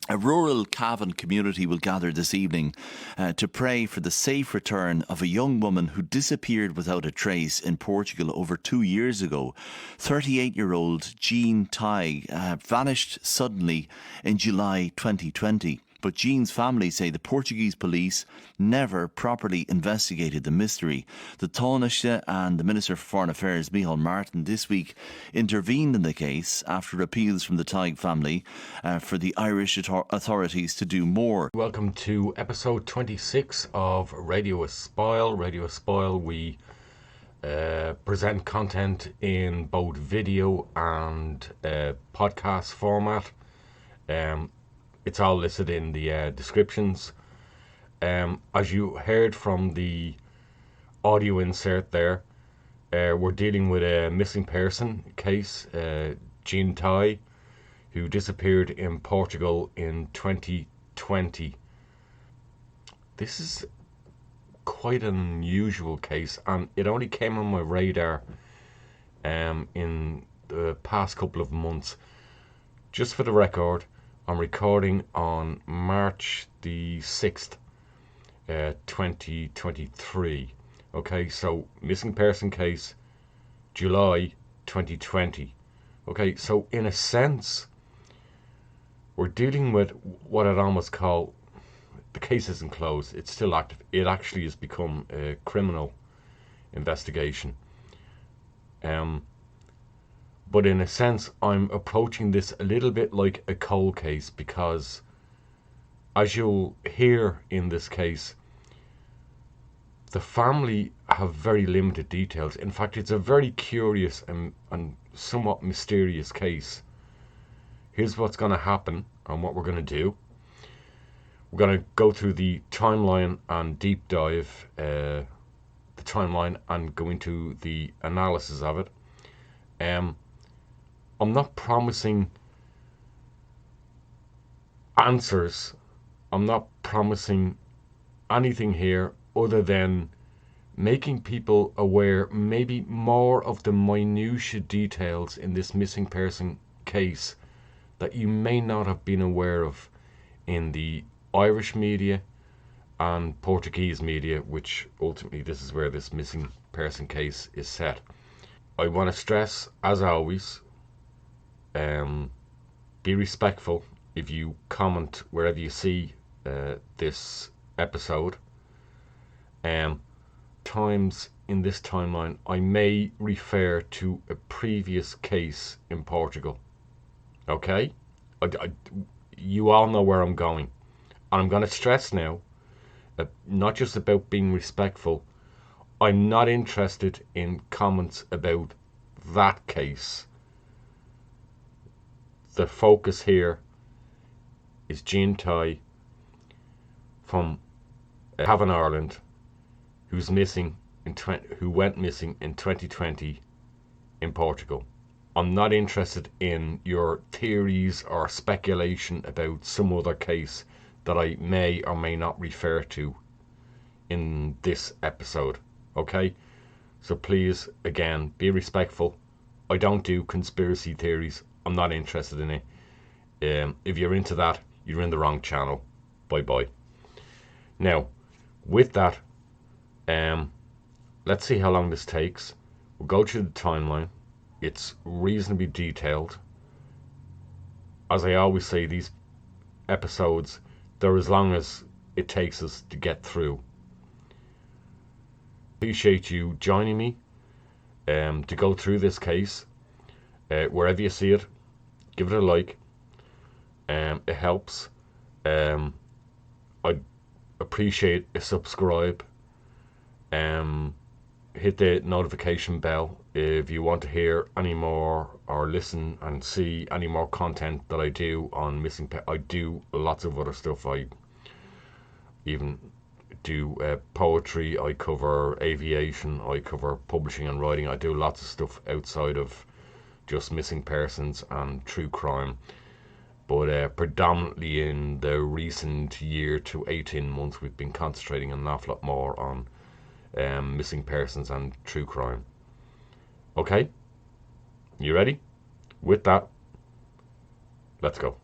A rural Cavan community will gather this evening to pray for the safe return of a young woman who disappeared without a trace in Portugal over 2 years ago. 38-year-old Jean Tighe vanished suddenly in July 2020. But Jean's family say the Portuguese police never properly investigated the mystery. The Taoiseach and the Minister for Foreign Affairs, Micheál Martin, this week intervened in the case after appeals from the Tighe family for the Irish authorities to do more. Welcome to episode 26 of Radio Espial. Radio Espial, we present content in both video and podcast format. It's all listed in the descriptions. As you heard from the audio insert there, we're dealing with a missing person case, Jean Tighe, who disappeared in Portugal in 2020. This is quite an unusual case, and it only came on my radar in the past couple of months. Just for the record, I'm recording on March the 6th, 2023. Okay, so missing person case, July 2020. Okay, so in a sense, we're dealing with what I'd almost call, the case isn't closed, it's still active. It actually has become a criminal investigation. But in a sense, I'm approaching this a little bit like a cold case, because as you'll hear in this case, the family have very limited details. In fact, it's a very curious and somewhat mysterious case. Here's what's going to happen and what we're going to do. We're going to go through the timeline and deep dive the timeline and go into the analysis of it. I'm not promising answers. I'm not promising anything here other than making people aware maybe more of the minutiae details in this missing person case that you may not have been aware of in the Irish media and Portuguese media, which ultimately this is where this missing person case is set. I want to stress, as always, be respectful if you comment wherever you see this episode. Times in this timeline I may refer to a previous case in Portugal. Okay? You all know where I'm going. And I'm going to stress now, not just about being respectful, I'm not interested in comments about that case. The focus here is Jean Tighe from Cavan, Ireland, who went missing in 2020 in Portugal. I'm not interested in your theories or speculation about some other case that I may or may not refer to in this episode. Okay? So please, again, be respectful. I don't do conspiracy theories. I'm not interested in it. If you're into that, you're in the wrong channel. Bye-bye. Now, with that, let's see how long this takes. We'll go through the timeline. It's reasonably detailed. As I always say, these episodes, they're as long as it takes us to get through. Appreciate you joining me to go through this case. Wherever you see it, give it a like. It helps. I'd appreciate a subscribe. Hit the notification bell if you want to hear any more or listen and see any more content that I do on missing. I do lots of other stuff. I even do poetry. I cover aviation. I cover publishing and writing. I do lots of stuff outside of just missing persons and true crime. But predominantly in the recent year to 18 months, we've been concentrating an awful lot more on missing persons and true crime. Okay? You ready? With that, let's go.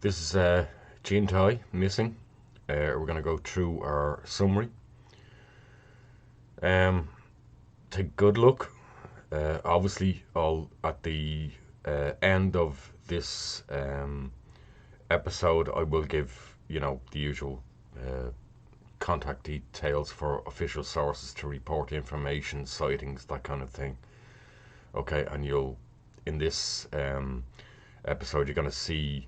This is Tighe missing. We're going to go through our summary. Take a good look. Obviously, at the end of this episode, I will give the usual contact details for official sources to report information, sightings, that kind of thing. Okay, and in this episode, you're going to see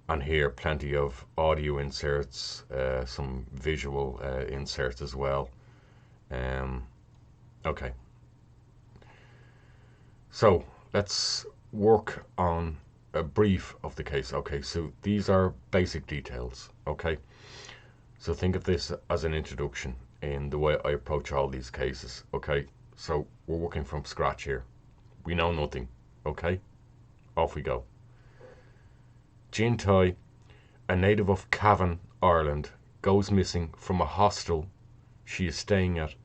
and hear plenty of audio inserts, some visual inserts as well. Okay. So let's work on a brief of the case. Okay, so these are basic details. Okay, so think of this as an introduction in the way I approach all these cases. Okay, so we're working from scratch here. We know nothing. Okay, off we go. Tighe, a native of Cavan, Ireland, goes missing from a hostel she is staying at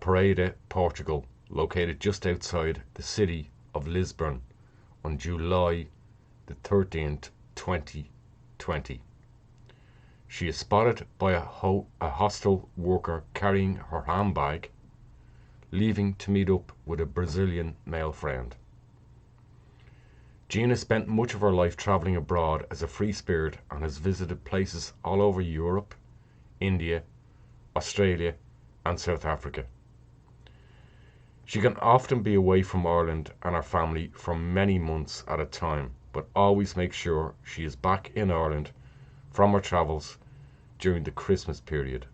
Parede, Portugal, located just outside the city of Lisbon, on July the 13th, 2020. She is spotted by a hostel worker carrying her handbag, leaving to meet up with a Brazilian male friend. Jean has spent much of her life travelling abroad as a free spirit and has visited places all over Europe, India, Australia and South Africa. She can often be away from Ireland and her family for many months at a time, but always makes sure she is back in Ireland from her travels during the Christmas period.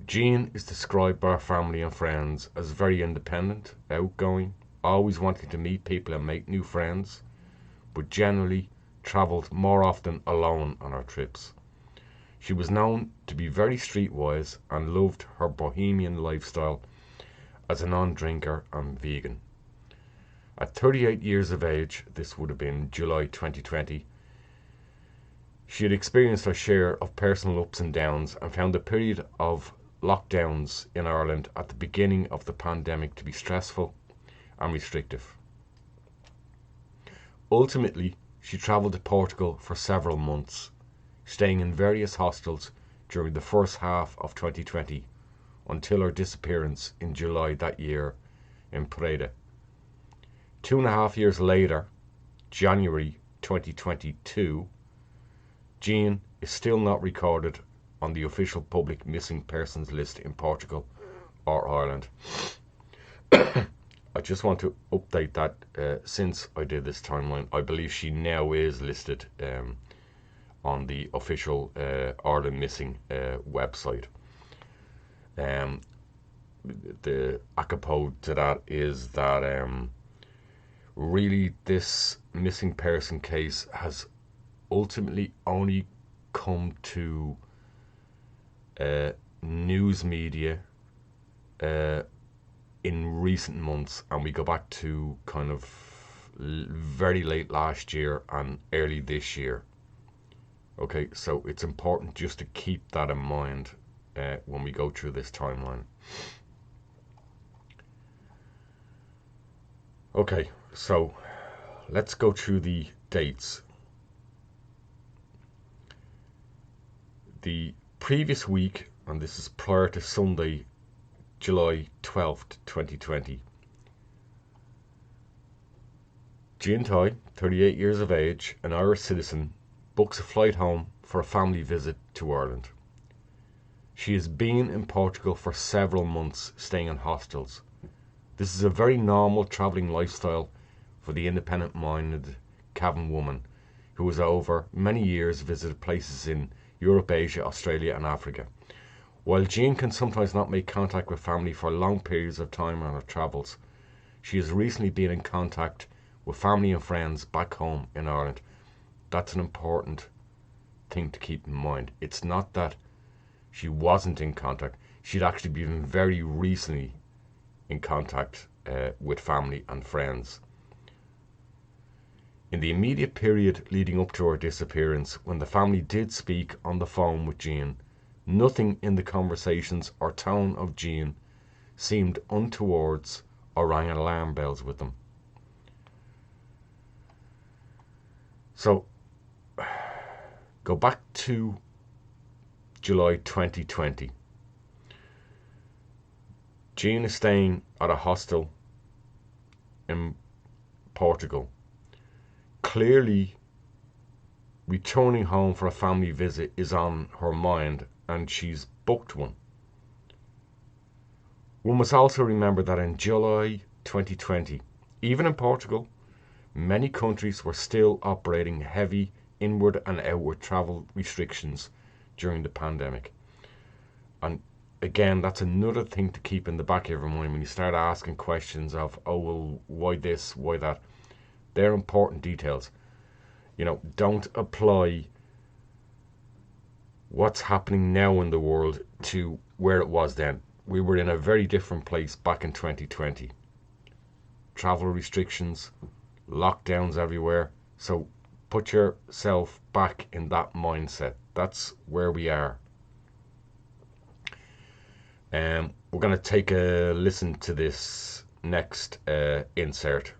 Jean is described by her family and friends as very independent, outgoing, always wanting to meet people and make new friends, but generally travelled more often alone on her trips. She was known to be very streetwise and loved her bohemian lifestyle as a non-drinker and vegan. At 38 years of age, this would have been July 2020, she had experienced her share of personal ups and downs and found the period of lockdowns in Ireland at the beginning of the pandemic to be stressful and restrictive. Ultimately, she travelled to Portugal for several months, staying in various hostels during the first half of 2020 until her disappearance in July that year in Parede. 2.5 years later, January 2022, Jean is still not recorded on the official public missing persons list in Portugal or Ireland. I just want to update that since I did this timeline. I believe she now is listed on the official Ireland Missing website. The acapode to that is that really this missing person case has ultimately only come to news media in recent months, and we go back to kind of very late last year and early this year. Okay, so it's important just to keep that in mind when we go through this timeline. Okay, so let's go through the dates. The previous week, and this is prior to Sunday, July 12th, 2020, Tighe, 38 years of age, an Irish citizen, books a flight home for a family visit to Ireland. She has been in Portugal for several months, staying in hostels. This is a very normal travelling lifestyle for the independent-minded Cavan woman who has over many years visited places in Europe, Asia, Australia and Africa. While Jean can sometimes not make contact with family for long periods of time on her travels, she has recently been in contact with family and friends back home in Ireland. That's an important thing to keep in mind. It's not that she wasn't in contact. She'd actually been very recently in contact with family and friends. In the immediate period leading up to her disappearance, when the family did speak on the phone with Jean, Nothing in the conversations or tone of Jean seemed untowards or rang alarm bells with them. So, go back to July 2020. Jean is staying at a hostel in Portugal. Clearly, returning home for a family visit is on her mind, and she's booked one. One must also remember that in July 2020, even in Portugal, many countries were still operating heavy inward and outward travel restrictions during the pandemic. And again, that's another thing to keep in the back of your mind when you start asking questions of, oh, well, why this, why that? They're important details. You know, don't apply what's happening now in the world to where it was then. We were in a very different place back in 2020. Travel restrictions, lockdowns everywhere. So put yourself back in that mindset. That's where we are. We're going to take a listen to this next insert.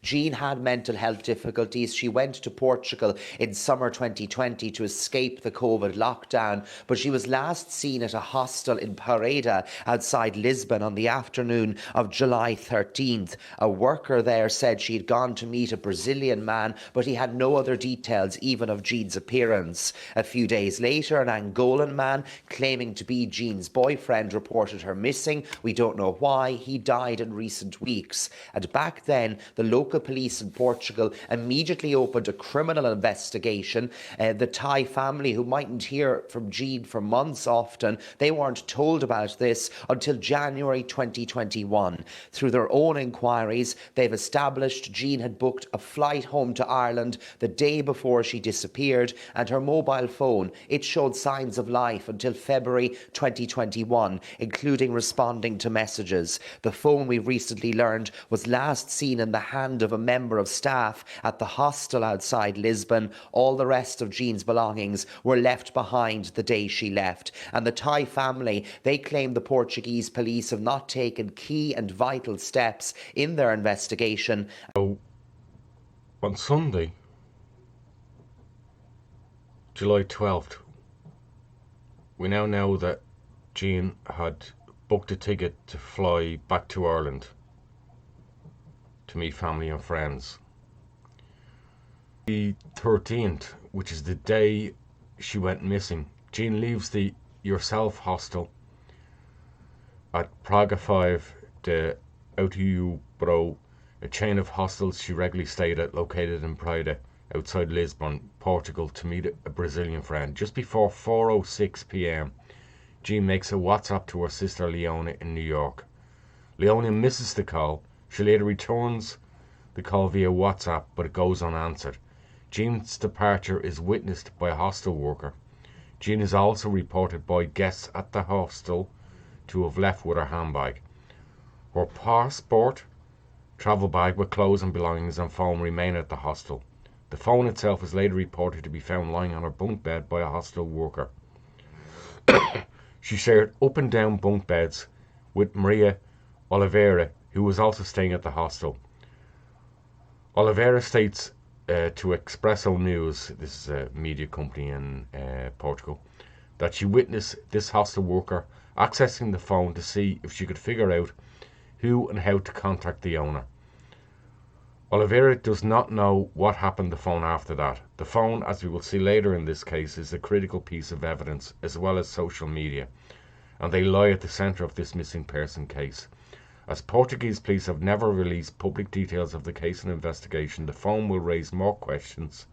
Jean had mental health difficulties. She went to Portugal in summer 2020 to escape the COVID lockdown, but she was last seen at a hostel in Parede outside Lisbon on the afternoon of July 13th. A worker there said she'd gone to meet a Brazilian man, but he had no other details even of Jean's appearance. A few days later, an Angolan man claiming to be Jean's boyfriend reported her missing. We don't know why. He died in recent weeks. And back then, the local police in Portugal immediately opened a criminal investigation. The Tighe family, who mightn't hear from Jean for months often, they weren't told about this until January 2021. Through their own inquiries, they've established Jean had booked a flight home to Ireland the day before she disappeared, and her mobile phone, it showed signs of life until February 2021, including responding to messages. The phone, we recently learned, was last seen in the hand of a member of staff at the hostel outside Lisbon. All the rest of Jean's belongings were left behind the day she left. And the Tighe family, they claim the Portuguese police have not taken key and vital steps in their investigation. So, on Sunday, July 12th, we now know that Jean had booked a ticket to fly back to Ireland to meet family and friends. The 13th, which is the day she went missing, Jean leaves the Yourself hostel at Praga 5 de Outgoing, a chain of hostels she regularly stayed at located in Parede outside Lisbon, Portugal, to meet a Brazilian friend. Just before 4:06 p.m, Jean makes a WhatsApp to her sister Leona in New York. Leona misses the call. She later returns the call via WhatsApp, but it goes unanswered. Jean's departure is witnessed by a hostel worker. Jean is also reported by guests at the hostel to have left with her handbag. Her passport, travel bag with clothes and belongings and phone remain at the hostel. The phone itself is later reported to be found lying on her bunk bed by a hostel worker. She shared up and down bunk beds with Maria Oliveira, who was also staying at the hostel. Oliveira states to Expresso News, this is a media company in Portugal, that she witnessed this hostel worker accessing the phone to see if she could figure out who and how to contact the owner. Oliveira does not know what happened to the phone after that. The phone, as we will see later in this case, is a critical piece of evidence, as well as social media, and they lie at the centre of this missing person case. As Portuguese police have never released public details of the case and investigation, the phone will raise more questions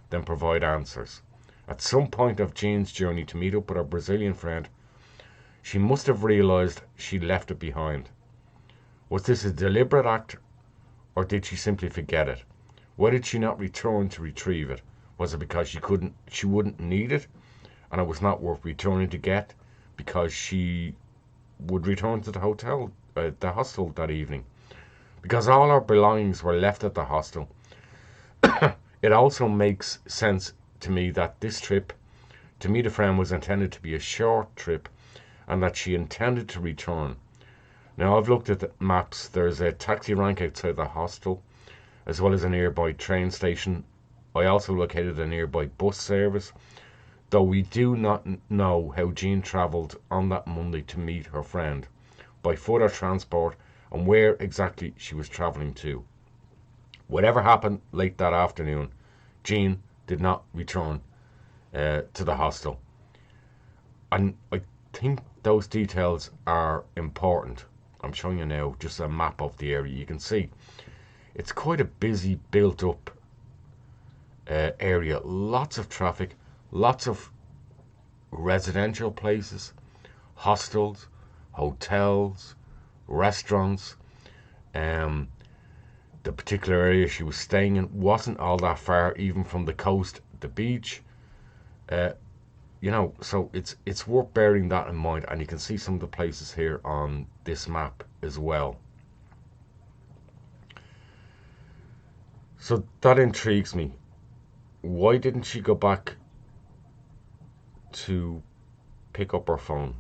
than provide answers. At some point of Jean's journey to meet up with her Brazilian friend, she must have realised she left it behind. Was this a deliberate act, or did she simply forget it? Why did she not return to retrieve it? Was it because she wouldn't need it, and it was not worth returning to get, because she would return to the hostel that evening? Because all her belongings were left at the hostel. It also makes sense to me that this trip to meet a friend was intended to be a short trip and that she intended to return. Now, I've looked at the maps. There's a taxi rank outside the hostel, as well as a nearby train station. I also located a nearby bus service, though we do not know how Jean travelled on that Monday to meet her friend, by foot or transport, and where exactly she was travelling to. Whatever happened late that afternoon, Jean did not return to the hostel. And I think those details are important. I'm showing you now just a map of the area. You can see it's quite a busy, built-up area. Lots of traffic, lots of residential places, hostels, hotels, restaurants. The particular area she was staying in wasn't all that far even from the coast, the beach. So it's worth bearing that in mind, and you can see some of the places here on this map as well. So that intrigues me. Why didn't she go back to pick up her phone,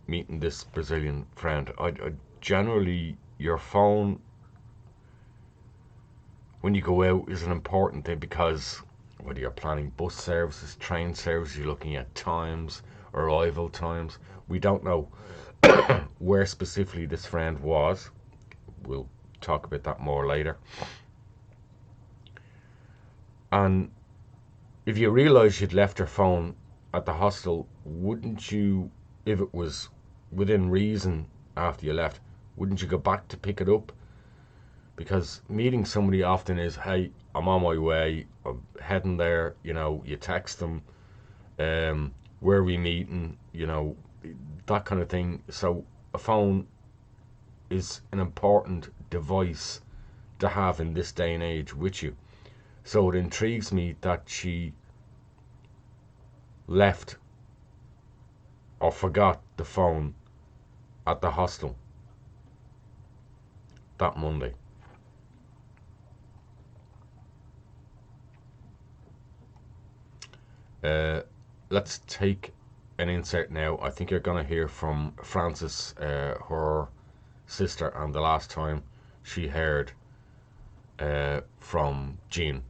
meeting this Brazilian friend? I generally, your phone when you go out is an important thing, because whether you're planning bus services, train services, you're looking at times, arrival times. We don't know where specifically this friend was. We'll talk about that more later. And if you realise you'd left your phone at the hostel, wouldn't you, if it was within reason after you left, wouldn't you go back to pick it up? Because meeting somebody often is, hey, I'm on my way, I'm heading there, you text them, where are we meeting, that kind of thing. So a phone is an important device to have in this day and age with you. So it intrigues me that she left or forgot the phone at the hostel that Monday. Let's take an insert now. I think you're going to hear from Frances, her sister, and the last time she heard from Jean.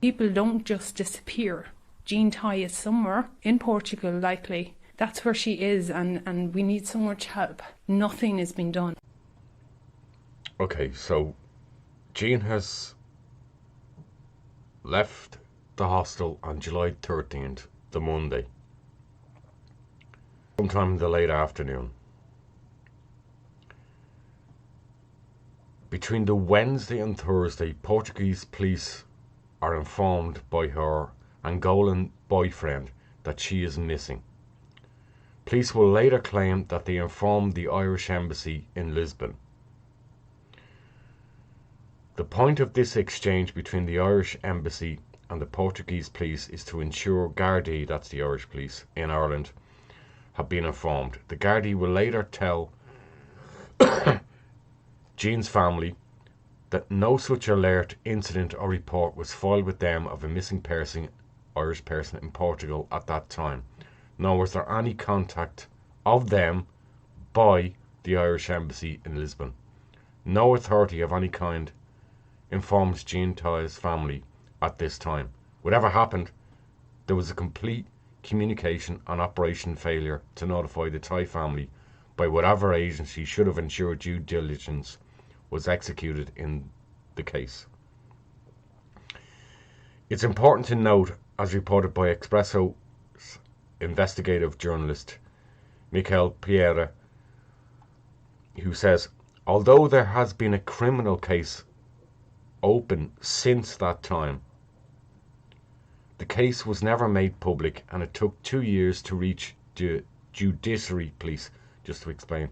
People don't just disappear. Jean Tighe is somewhere in Portugal, likely. That's where she is, and we need so much help. Nothing has been done. Okay, so Jean has left the hostel on July 13th, the Monday, sometime in the late afternoon. Between the Wednesday and Thursday, Portuguese police are informed by her Angolan boyfriend that she is missing. Police will later claim that they informed the Irish embassy in Lisbon. The point of this exchange between the Irish embassy and the Portuguese police is to ensure Gardaí, that's the Irish police in Ireland, have been informed. The Gardaí will later tell Jean's family that no such alert, incident or report was filed with them of a missing person, Irish person in Portugal at that time, nor was there any contact of them by the Irish embassy in Lisbon. No authority of any kind informs Jean Tighe's family at this time. Whatever happened, there was a complete communication and operation failure to notify the Tighe family by whatever agency should have ensured due diligence was executed in the case. It's important to note, as reported by Expresso's investigative journalist Michael Pierre, who says, although there has been a criminal case open since that time, the case was never made public, and it took 2 years to reach the judiciary police. Just to explain,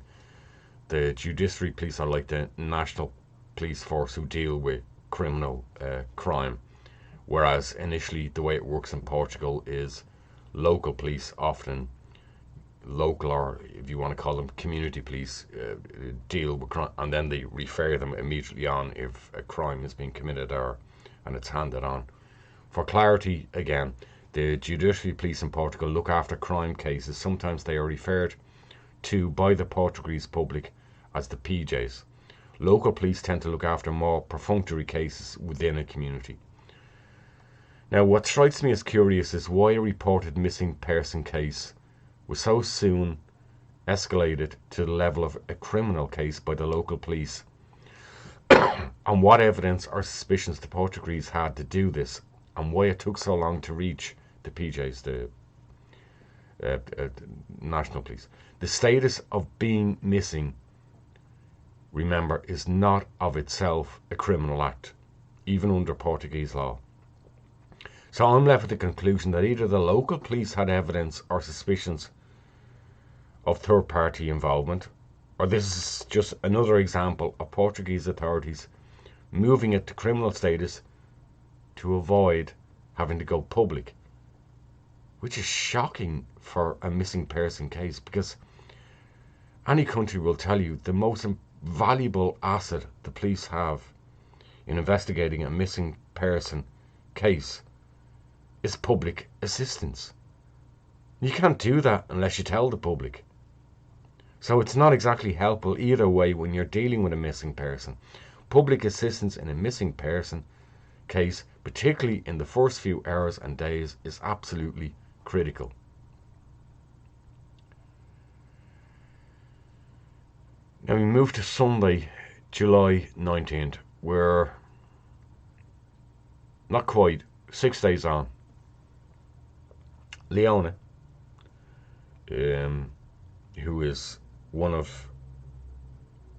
the judiciary police are like the national police force who deal with criminal crime, whereas initially the way it works in Portugal is local police, often local, or if you want to call them community police, deal with crime, and then they refer them immediately on if a crime is being committed and it's handed on. For clarity again, The judiciary police in Portugal look after crime cases. Sometimes they are referred to by the Portuguese public as the PJs. Local police tend to look after more perfunctory cases within a community. Now, what strikes me as curious is why a reported missing person case was so soon escalated to the level of a criminal case by the local police, and what evidence or suspicions the Portuguese had to do this, and why it took so long to reach the PJs, the national police. The status of being missing, remember, is not of itself a criminal act, even under Portuguese law. So I'm left with the conclusion that either the local police had evidence or suspicions of third-party involvement, or this is just another example of Portuguese authorities moving it to criminal status to avoid having to go public, which is shocking for a missing person case, because any country will tell you the most valuable asset the police have in investigating a missing person case is public assistance. You can't do that unless you tell the public. So it's not exactly helpful either way when you're dealing with a missing person. Public assistance in a missing person case, particularly in the first few hours and days, is absolutely critical. Now we move to Sunday, July 19th, where not quite 6 days on, Leona, who is one of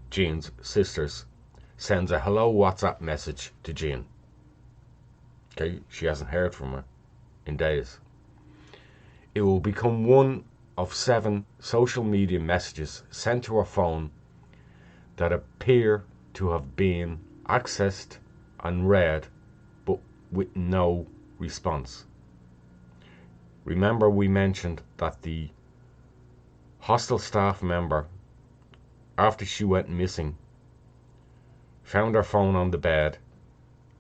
Jean's sisters, sends a hello WhatsApp message to Jean. Okay, she hasn't heard from her in days. It will become one of 7 social media messages sent to her phone that appear to have been accessed and read, but with no response. Remember, we mentioned that the hostel staff member, after she went missing, found her phone on the bed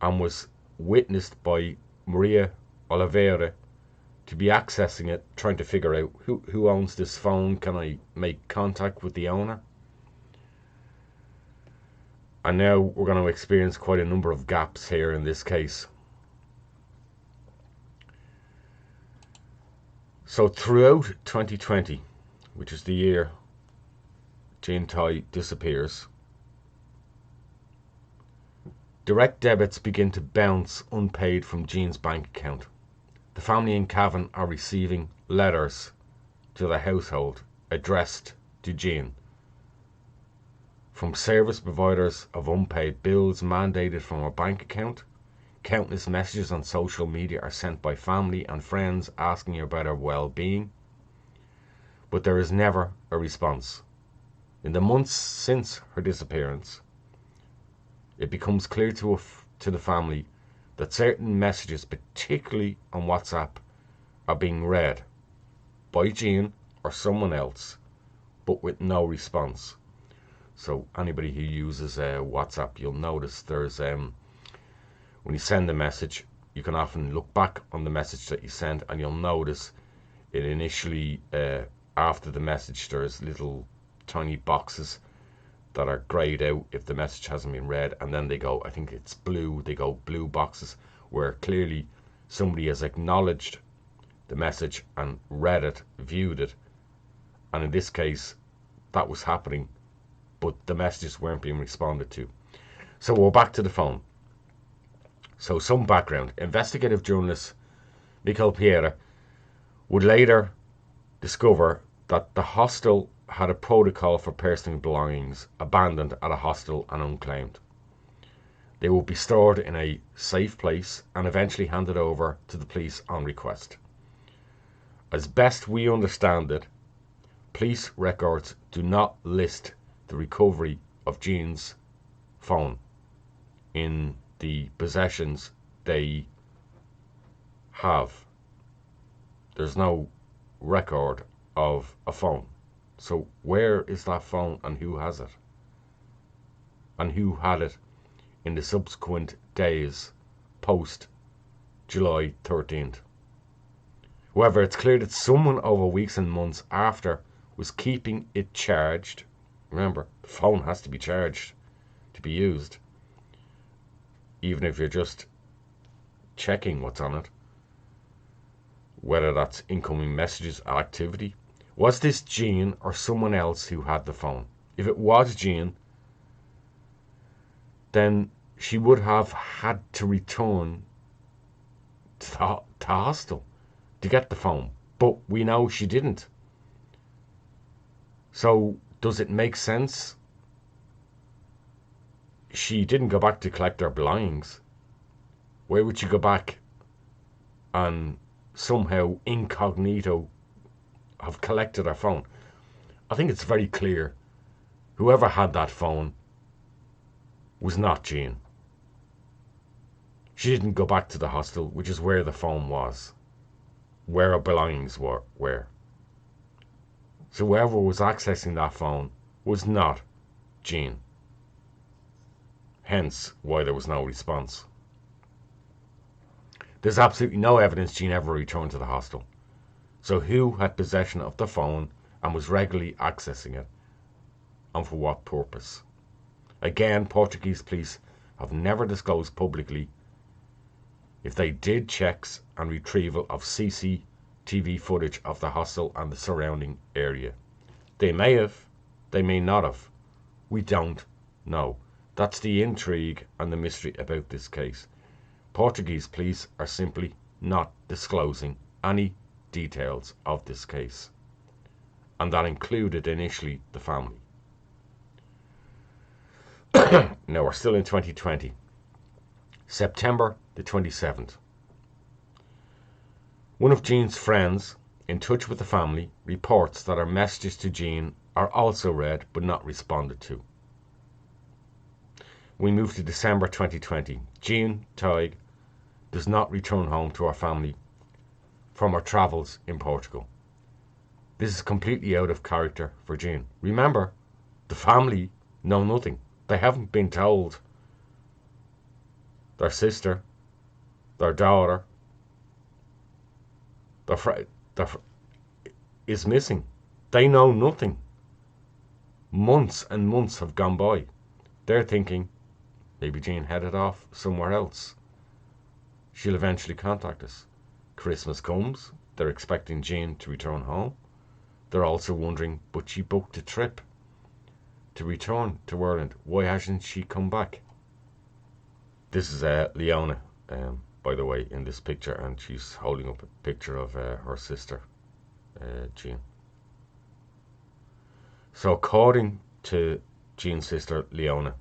and was witnessed by Maria Oliveira to be accessing it, trying to figure out who owns this phone. Can I make contact with the owner? And now we're going to experience quite a number of gaps here in this case. So throughout 2020, which is the year Jean Tighe disappears, direct debits begin to bounce unpaid from Jean's bank account. The family in Cavan are receiving letters to the household addressed to Jean from service providers of unpaid bills mandated from her bank account. Countless messages on social media are sent by family and friends asking about her well-being, but there is never a response. In the months since her disappearance, it becomes clear to the family that certain messages, particularly on WhatsApp, are being read by Jean or someone else, but with no response. So anybody who uses WhatsApp, you'll notice there's when you send a message, you can often look back on the message that you sent, and you'll notice it initially, after the message, there's little tiny boxes that are greyed out if the message hasn't been read, and then they go, I think it's blue, they go blue boxes, where clearly somebody has acknowledged the message and read it, viewed it, and in this case, that was happening, but the messages weren't being responded to. So we're back to the phone. So some background. Investigative journalist Michael Pierre would later discover that the hostel had a protocol for personal belongings abandoned at a hostel and unclaimed. They would be stored in a safe place and eventually handed over to the police on request. As best we understand it, police records do not list the recovery of Jean's phone in the possessions they have. There's no record of a phone. So where is that phone and who has it? And who had it in the subsequent days post July 13th? However, it's clear that someone over weeks and months after was keeping it charged. Remember, the phone has to be charged to be used, even if you're just checking what's on it, whether that's incoming messages or activity. Was this Jean or someone else who had the phone? If it was Jean, then she would have had to return to the hostel to get the phone. But we know she didn't. So does it make sense? She didn't go back to collect her belongings. Where would she go back and somehow incognito have collected her phone? I think it's very clear whoever had that phone was not Jean. She didn't go back to the hostel, which is where the phone was, where her belongings were. So whoever was accessing that phone was not Jean. Hence why there was no response. There's absolutely no evidence Jean ever returned to the hostel. So who had possession of the phone and was regularly accessing it, and for what purpose? Again, Portuguese police have never disclosed publicly if they did checks and retrieval of CCTV footage of the hostel and the surrounding area. They may have, they may not have. We don't know. That's the intrigue and the mystery about this case. Portuguese police are simply not disclosing any details of this case, and that included initially the family. Now we're still in 2020. September the 27th. One of Jean's friends, in touch with the family, reports that her messages to Jean are also read but not responded to. We move to December 2020. Jean Tighe does not return home to her family from her travels in Portugal. This is completely out of character for Jean. Remember, the family know nothing. They haven't been told their sister, their daughter, their friend is missing. They know nothing. Months and months have gone by. They're thinking, maybe Jean headed off somewhere else. She'll eventually contact us. Christmas comes. They're expecting Jean to return home. They're also wondering, but she booked a trip to return to Ireland. Why hasn't she come back? This is Leona, by the way, in this picture, and she's holding up a picture of her sister, Jean. So according to Jean's sister, Leona,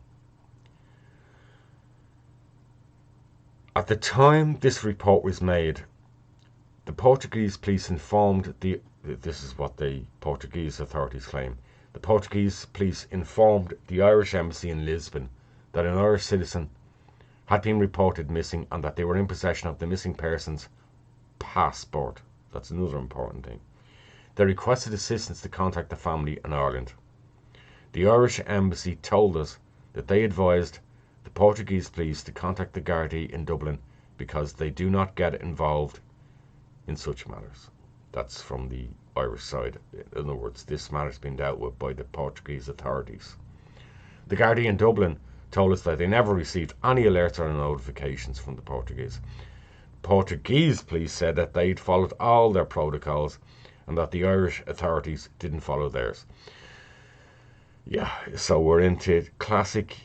at the time this report was made, the Portuguese police informed this is what the Portuguese authorities claim. The Portuguese police informed the Irish embassy in Lisbon that an Irish citizen had been reported missing and that they were in possession of the missing person's passport. That's another important thing. They requested assistance to contact the family in Ireland. The Irish embassy told us that they advised the Portuguese police to contact the Gardaí in Dublin because they do not get involved in such matters. That's from the Irish side. In other words, this matter's been dealt with by the Portuguese authorities. The Gardaí in Dublin told us that they never received any alerts or notifications from the Portuguese. Portuguese police said that they'd followed all their protocols and that the Irish authorities didn't follow theirs. Yeah, so we're into classic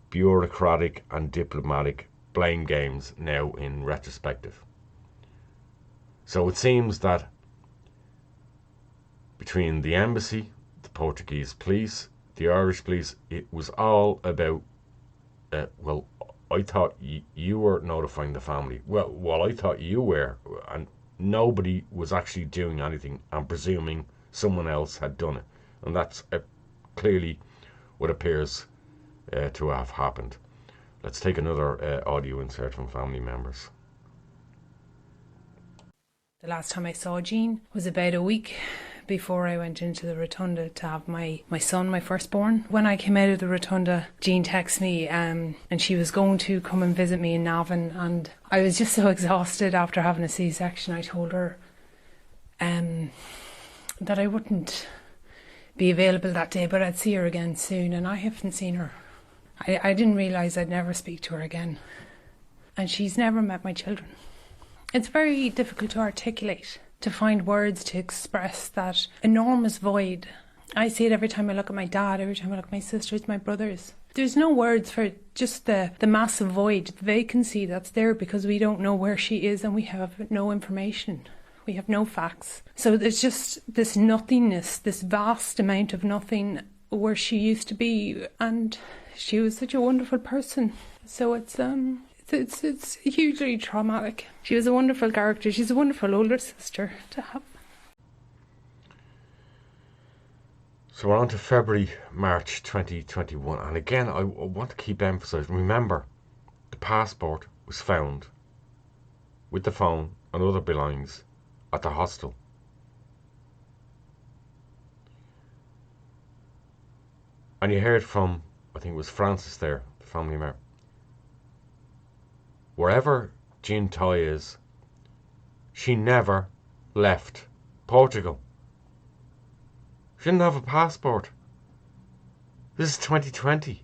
bureaucratic and diplomatic blame games now in retrospective. So it seems that between the embassy, the Portuguese police, the Irish police, it was all about, well, I thought you were notifying the family. Well, I thought you were, and nobody was actually doing anything. I'm presuming someone else had done it. And that's clearly what appears to have happened. Let's take another audio insert from family members. The last time I saw Jean was about a week before I went into the rotunda to have my son, my firstborn. When I came out of the rotunda, Jean texted me and she was going to come and visit me in Cavan, and I was just so exhausted after having a C-section. I told her that I wouldn't be available that day, but I'd see her again soon, and I haven't seen her. I didn't realise I'd never speak to her again. And she's never met my children. It's very difficult to articulate, to find words to express that enormous void. I see it every time I look at my dad, every time I look at my sisters, my brothers. There's no words for just the massive void, the vacancy that's there because we don't know where she is and we have no information. We have no facts. So there's just this nothingness, this vast amount of nothing where she used to be, and she was such a wonderful person. So it's hugely traumatic. She was a wonderful character. She's a wonderful older sister to have. So we're on to February, March 2021. And again, I want to keep emphasising, remember, the passport was found with the phone and other belongings at the hostel. And you heard from, I think it was Francis there, the family member. Wherever Jean Tighe is, she never left Portugal. She didn't have a passport. This is 2020.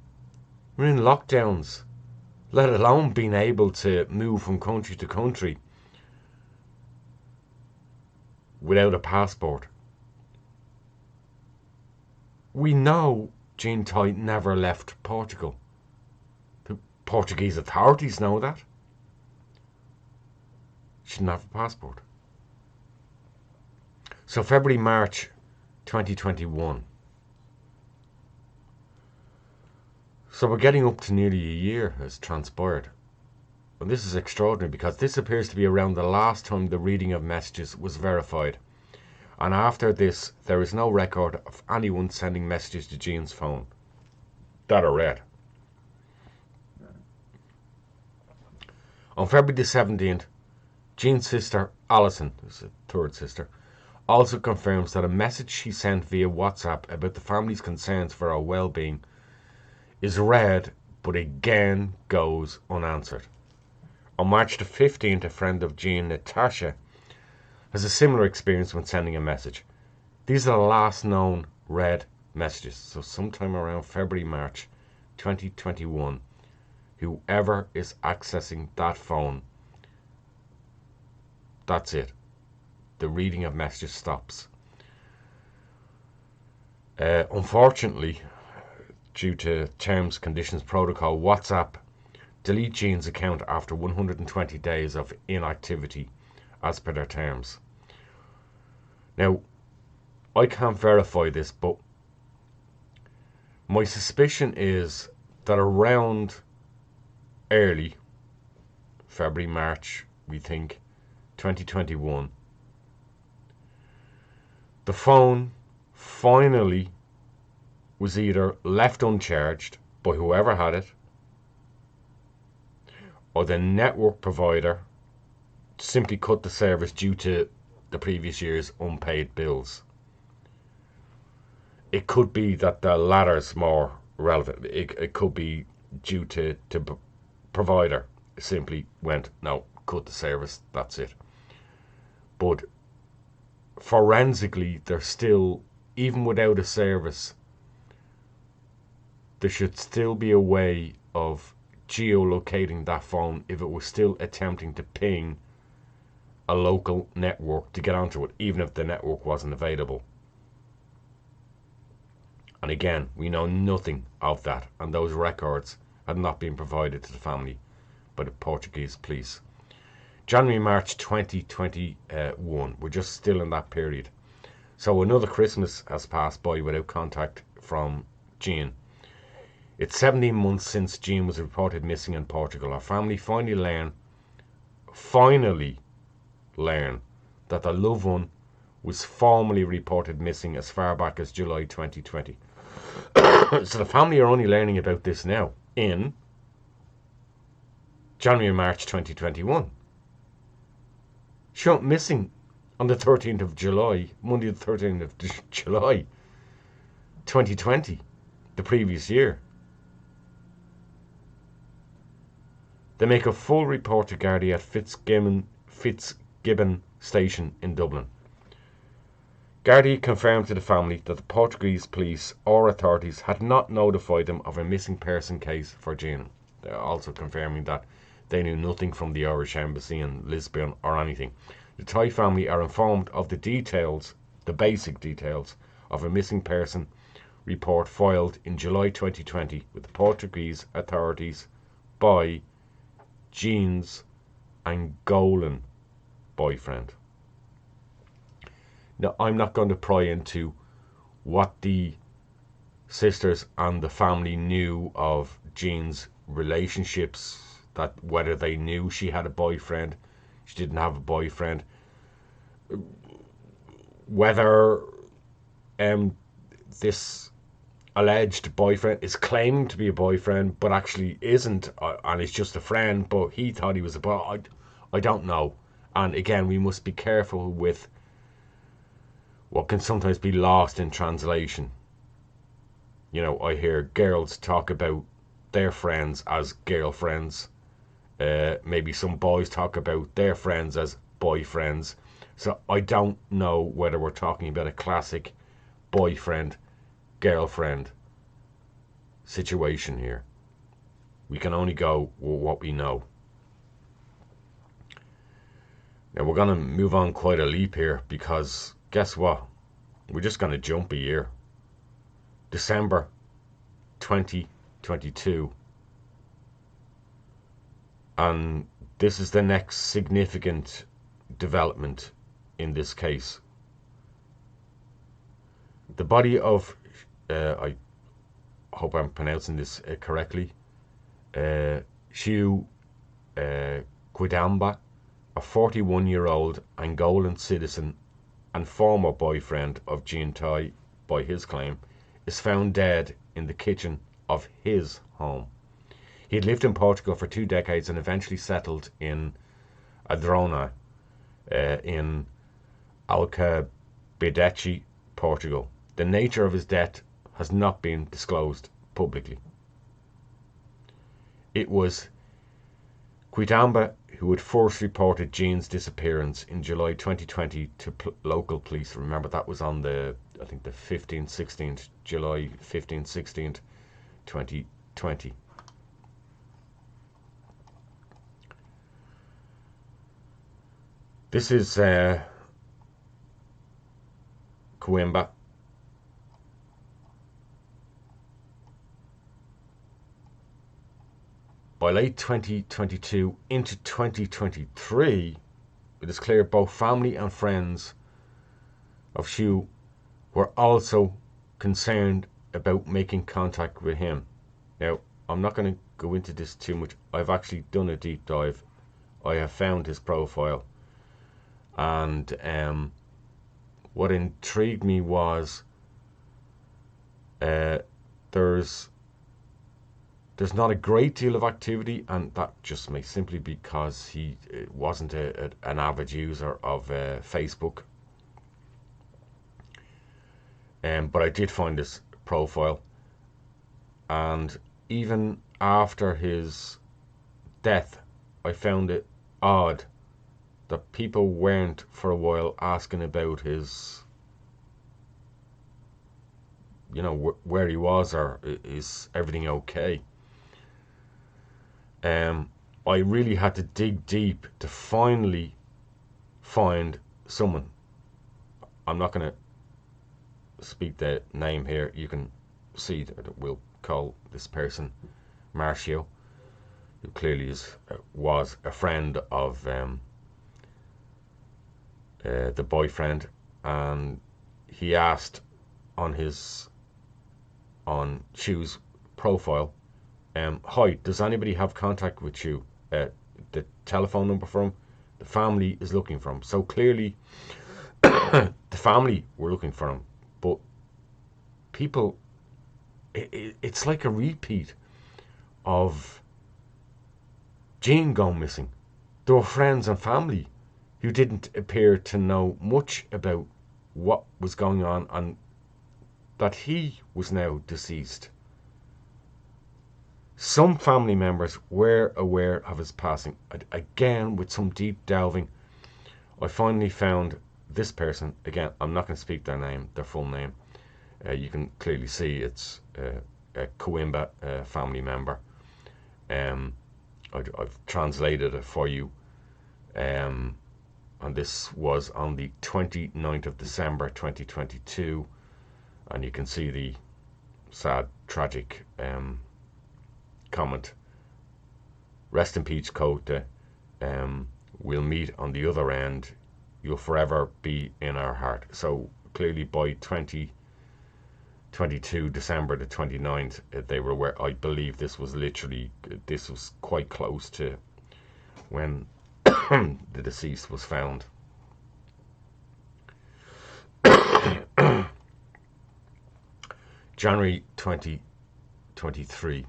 We're in lockdowns, let alone being able to move from country to country without a passport. We know Jean Tighe never left Portugal. The Portuguese authorities know that. She didn't have a passport. So February, March 2021. So we're getting up to nearly a year has transpired. And this is extraordinary because this appears to be around the last time the reading of messages was verified. And after this, there is no record of anyone sending messages to Jean's phone that are read. On February the 17th, Jean's sister, Alison, who's a third sister, also confirms that a message she sent via WhatsApp about the family's concerns for her well-being is read, but again goes unanswered. On March the 15th, a friend of Jean, Natasha, has a similar experience when sending a message. These are the last known read messages. So sometime around February, March 2021, whoever is accessing that phone, that's it. The reading of messages stops. Unfortunately, due to terms, conditions, protocol, WhatsApp delete Jean's account after 120 days of inactivity as per their terms. Now, I can't verify this, but my suspicion is that around early February, March, we think, 2021, the phone finally was either left uncharged by whoever had it, or the network provider simply cut the service due to the previous year's unpaid bills. It could be that the latter's more relevant. It could be due to provider simply went, no, cut the service, that's it. But forensically, there's still, even without a service, there should still be a way of geolocating that phone if it was still attempting to ping a local network to get onto it, even if the network wasn't available. And again, we know nothing of that, and those records had not been provided to the family by the Portuguese police. January, March 2021, we're just still in that period. So another Christmas has passed by without contact from Jean. It's 17 months since Jean was reported missing in Portugal. Our family finally learn that the loved one was formally reported missing as far back as July 2020. So the family are only learning about this now in January, March 2021. She went missing on the 13th of July, Monday the 13th of July 2020, the previous year. They make a full report to Gardaí at Fitzgibbon Station in Dublin. Gardaí confirmed to the family that the Portuguese police or authorities had not notified them of a missing person case for Jean. They're also confirming that they knew nothing from the Irish embassy in Lisbon or anything. The Tighe family are informed of the details, the basic details, of a missing person report filed in July 2020 with the Portuguese authorities by Jean's Angolan boyfriend. Now, I'm not going to pry into what the sisters and the family knew of Jean's relationships, that whether they knew she had a boyfriend, she didn't have a boyfriend, whether this alleged boyfriend is claiming to be a boyfriend but actually isn't, and is just a friend, but he thought he was a boy. I don't know. And again, we must be careful with what can sometimes be lost in translation. You know, I hear girls talk about their friends as girlfriends. Maybe some boys talk about their friends as boyfriends. So I don't know whether we're talking about a classic boyfriend, girlfriend situation here. We can only go with what we know. Now we're going to move on quite a leap here, because guess what? We're just going to jump a year. December 2022. And this is the next significant development in this case. The body of, I hope I'm pronouncing this correctly, Xiu Quidamba, a 41-year-old Angolan citizen and former boyfriend of Jean Tighe, by his claim, is found dead in the kitchen of his home. He had lived in Portugal for 2 decades and eventually settled in Adrona, in Alcabideche, Portugal. The nature of his death has not been disclosed publicly. It was Quidamba who had first reported Jean's disappearance in July 2020 to local police. Remember, that was on the, I think, the 15th, 16th, July 15th, 16th, 2020. This is Coimbra. By late 2022 into 2023, it is clear both family and friends of Xiu were also concerned about making contact with him. Now, I'm not going to go into this too much. I've actually done a deep dive. I have found his profile. And what intrigued me was there's not a great deal of activity, and that just may simply because he wasn't an avid user of Facebook. But I did find this profile, and even after his death, I found it odd that people weren't for a while asking about his, you know, where he was, or is everything okay. I really had to dig deep to finally find someone. I'm not going to speak the name here. You can see that we'll call this person Marcio, who clearly was a friend of the boyfriend, and he asked on Xiu's profile, hi, does anybody have contact with Xiu? The telephone number for him, the family is looking for him. So clearly the family were looking for him, but people, it's like a repeat of Jean going missing. There were friends and family who didn't appear to know much about what was going on, and that he was now deceased. Some family members were aware of his passing. Again, with some deep delving, I finally found this person, again, I'm not going to speak their full name. You can clearly see it's a Coimba family member. I've translated it for you. And this was on the 29th of December 2022. And you can see the sad, tragic comment. Rest in peace, Kota. We'll meet on the other end. You'll forever be in our heart. So clearly by 2022, December the 29th, they were aware. I believe this was quite close to when the deceased was found. January 2023.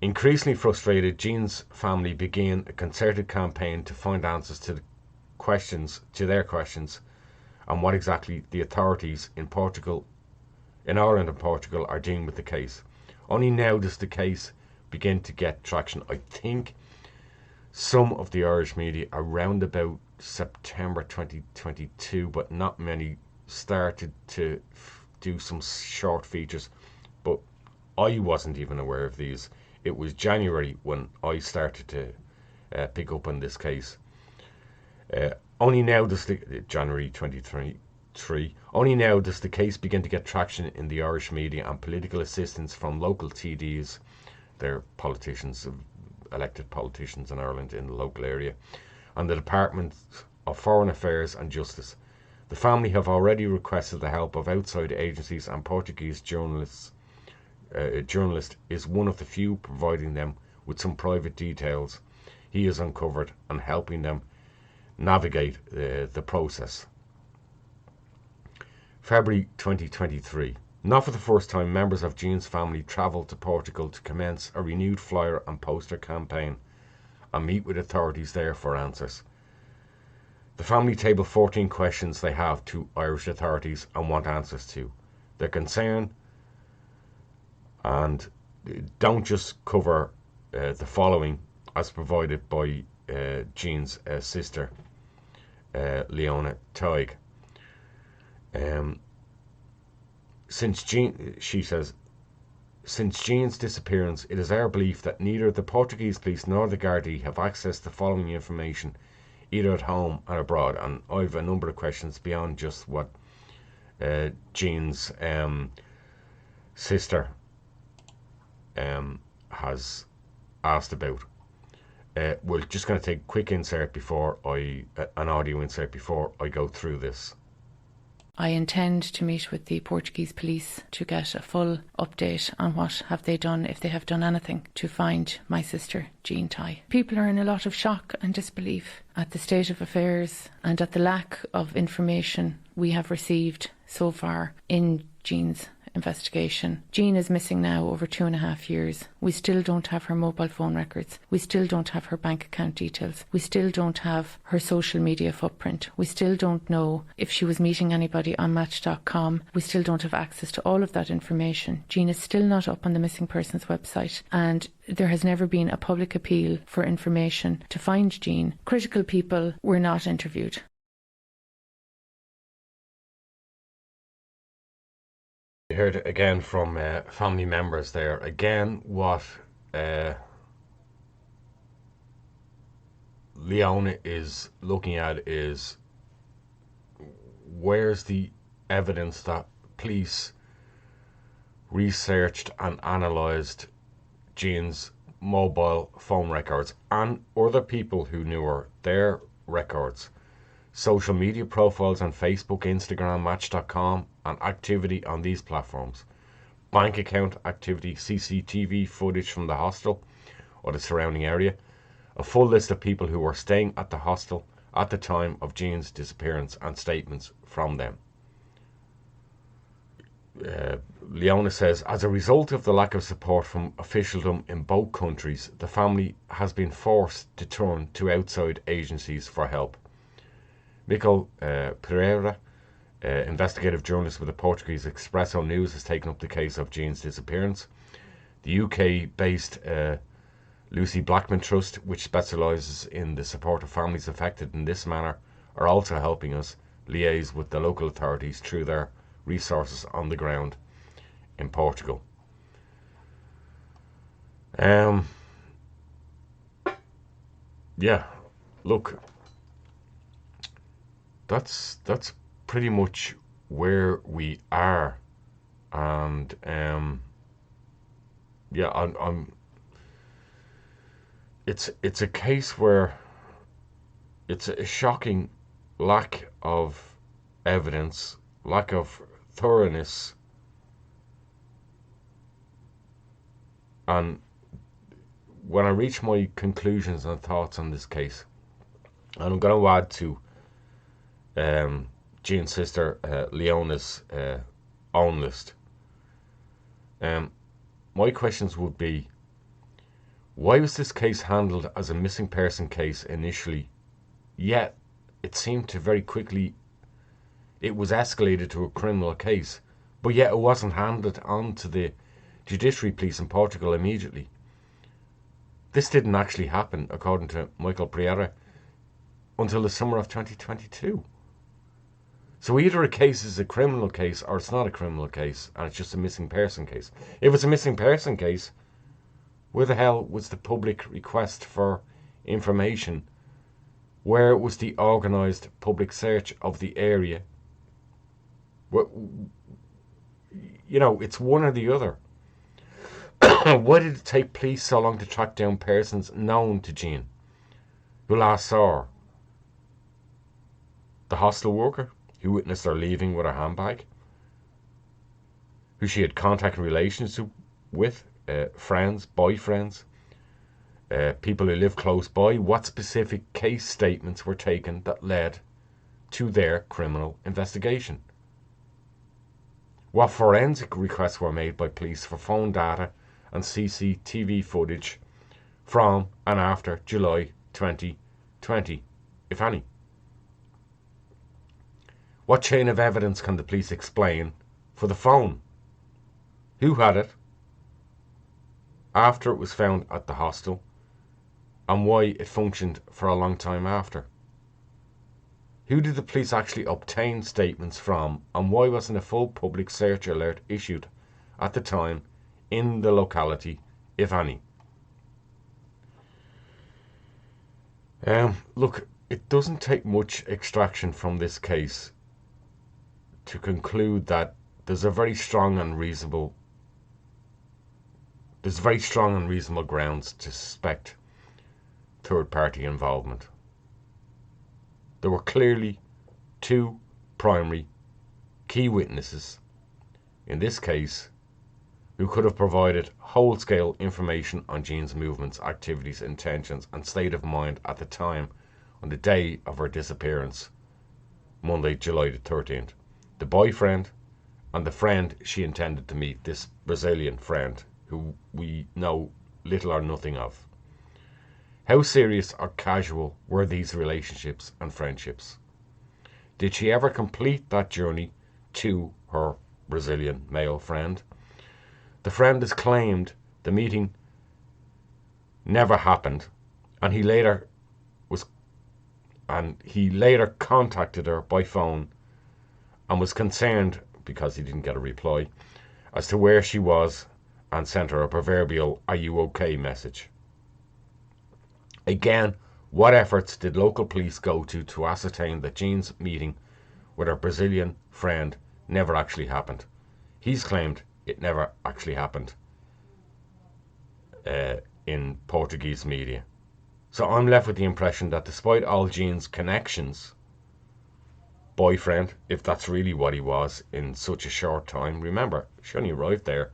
Increasingly frustrated, Jean's family began a concerted campaign to find answers to their questions on what exactly the authorities in Ireland and Portugal are doing with the case. Only now does the case begin to get traction. I think some of the Irish media around about September 2022, but not many, started to do some short features, but I wasn't even aware of these. It was January when I started to pick up on this case. Only now does January 23. Only now does the case begin to get traction in the Irish media and political assistance from local TDs. They're politicians, elected politicians in Ireland in the local area, and the Department of Foreign Affairs and Justice. The family have already requested the help of outside agencies, and Portuguese journalist is one of the few providing them with some private details he has uncovered and helping them navigate the process. February 2023. Not for the first time, members of Jean's family travelled to Portugal to commence a renewed flyer and poster campaign and meet with authorities there for answers. The family tabled 14 questions they have to Irish authorities and want answers to. Their concern, and don't just cover the following as provided by Jean's sister, Leona Tighe. She says, since Jean's disappearance, it is our belief that neither the Portuguese police nor the Gardaí have access to following information, either at home or abroad. And I have a number of questions beyond just what Jean's sister has asked about. We're just going to take a quick insert an audio insert before I go through this. I intend to meet with the Portuguese police to get a full update on what have they done, if they have done anything, to find my sister, Jean Tighe. People are in a lot of shock and disbelief at the state of affairs and at the lack of information we have received so far in Jean's investigation. Jean is missing now over 2.5 years. We still don't have her mobile phone records. We still don't have her bank account details. We still don't have her social media footprint. We still don't know if she was meeting anybody on Match.com. We still don't have access to all of that information. Jean is still not up on the missing persons website, and there has never been a public appeal for information to find Jean. Critical people were not interviewed. You heard it again from family members there. Again, what Leona is looking at is, where's the evidence that police researched and analysed Jean's mobile phone records and other people who knew her, their records, social media profiles on Facebook, Instagram, Match.com, and activity on these platforms, bank account activity, CCTV footage from the hostel or the surrounding area, a full list of people who were staying at the hostel at the time of Jean's disappearance and statements from them. Leona says, as a result of the lack of support from officialdom in both countries, the family has been forced to turn to outside agencies for help. Michael Pereira, investigative journalist with the Portuguese Expresso News, has taken up the case of Jean's disappearance. The UK-based Lucy Blackman Trust, which specialises in the support of families affected in this manner, are also helping us liaise with the local authorities through their resources on the ground in Portugal. Yeah, look, that's pretty much where we are, and yeah, I'm. It's a case where it's a shocking lack of evidence, lack of thoroughness, and when I reach my conclusions and thoughts on this case, and I'm going to add to Jean's sister Leona's own list, my questions would be, why was this case handled as a missing person case initially, yet it seemed to very quickly, it was escalated to a criminal case, but yet it wasn't handed on to the judiciary police in Portugal immediately? This didn't actually happen, according to Michael Parede, until the summer of 2022. So either a case is a criminal case or it's not a criminal case and it's just a missing person case. If it's a missing person case, where the hell was the public request for information? Where was the organised public search of the area? You know, it's one or the other. Why did it take police so long to track down persons known to Jean who last saw her? The hostel worker who witnessed her leaving with her handbag, who she had contact relations with, friends, boyfriends, people who live close by. What specific case statements were taken that led to their criminal investigation? What forensic requests were made by police for phone data and CCTV footage from and after July 2020, if any? What chain of evidence can the police explain for the phone? Who had it after it was found at the hostel, and why it functioned for a long time after? Who did the police actually obtain statements from, and why wasn't a full public search alert issued at the time in the locality, if any? Look, it doesn't take much extraction from this case to conclude that there's very strong and reasonable grounds to suspect third-party involvement. There were clearly two primary key witnesses in this case who could have provided whole-scale information on Jean's movements, activities, intentions, and state of mind at the time on the day of her disappearance, Monday, July the 13th. The boyfriend and the friend she intended to meet, this Brazilian friend who we know little or nothing of. How serious or casual were these relationships and friendships? Did she ever complete that journey to her Brazilian male friend? The friend has claimed the meeting never happened, and he later contacted her by phone and was concerned, because he didn't get a reply, as to where she was, and sent her a proverbial "Are you okay?" message. Again, what efforts did local police go to ascertain that Jean's meeting with her Brazilian friend never actually happened? He's claimed it never actually happened in Portuguese media. So I'm left with the impression that despite all Jean's connections, boyfriend, if that's really what he was in such a short time, remember, she only arrived there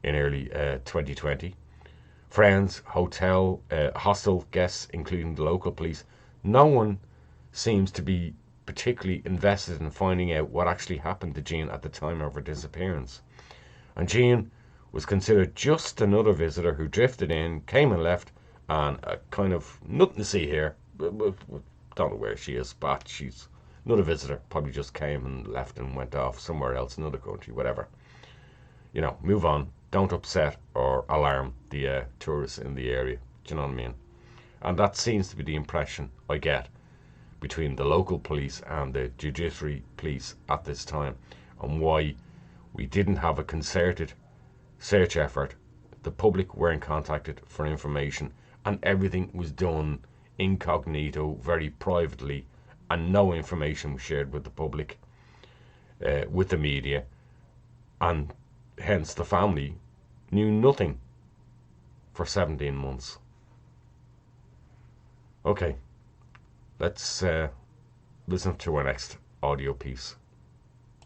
in early 2020, friends, hostel guests, including the local police, no one seems to be particularly invested in finding out what actually happened to Jean at the time of her disappearance. And Jean was considered just another visitor who drifted in, came and left, and kind of nothing to see here. Don't know where she is, but she's another visitor, probably just came and left and went off somewhere else, another country, whatever. You know, move on. Don't upset or alarm the tourists in the area. Do you know what I mean? And that seems to be the impression I get. between the local police and the judiciary police at this time, and why we didn't have a concerted search effort. The public weren't contacted for information, and everything was done incognito, very privately, and no information was shared with the public, with the media, and hence the family knew nothing for 17 months. Okay, let's listen to our next audio piece.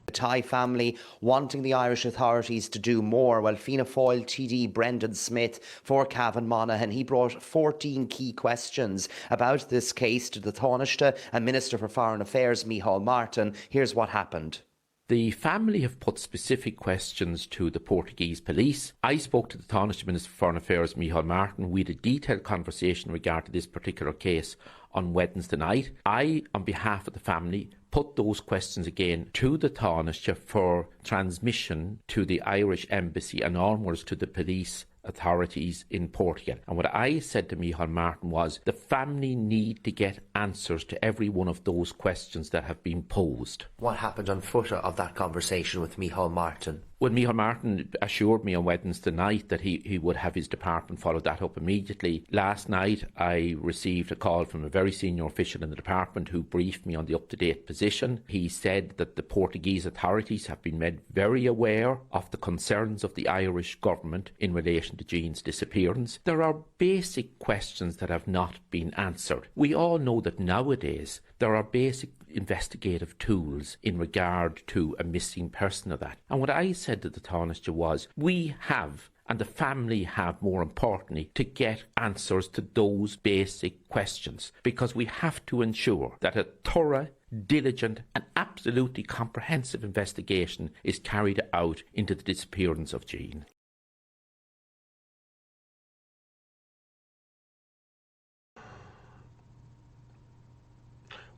The Tighe family wanting the Irish authorities to do more. Well, Fianna Fáil TD Brendan Smith for Cavan Monaghan, he brought 14 key questions about this case to the Taoiseach and Minister for Foreign Affairs Micheál Martin. Here's what happened. The family have put specific questions to the Portuguese police. I spoke to the Taoiseach Minister for Foreign Affairs Micheál Martin. We had a detailed conversation regarding this particular case on Wednesday night. I, on behalf of the family, put those questions again to the Taoiseach for transmission to the Irish Embassy and onwards to the police authorities in Portugal. And what I said to Micheál Martin was the family need to get answers to every one of those questions that have been posed. What happened on foot of that conversation with Micheál Martin? Well, Micheál Martin assured me on Wednesday night that he would have his department follow that up immediately. Last night I received a call from a very senior official in the department who briefed me on the up-to-date position. He said that the Portuguese authorities have been made very aware of the concerns of the Irish government in relation to Jean's disappearance. There are basic questions that have not been answered. We all know that nowadays there are basic investigative tools in regard to a missing person of that. And what I said to the Taoiseach was, we have, and the family have more importantly, to get answers to those basic questions, because we have to ensure that a thorough, diligent and absolutely comprehensive investigation is carried out into the disappearance of Jean.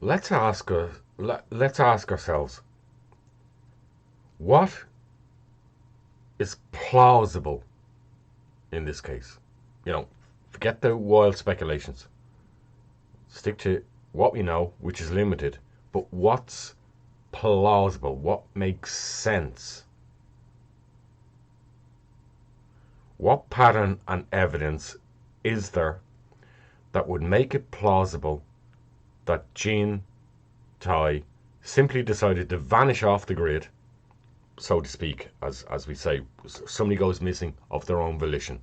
Let's ask ourselves, what is plausible in this case? You know, forget the wild speculations. Stick to what we know, which is limited. But what's plausible? What makes sense? What pattern and evidence is there that would make it plausible that Jean Tighe simply decided to vanish off the grid, so to speak, as we say, somebody goes missing of their own volition?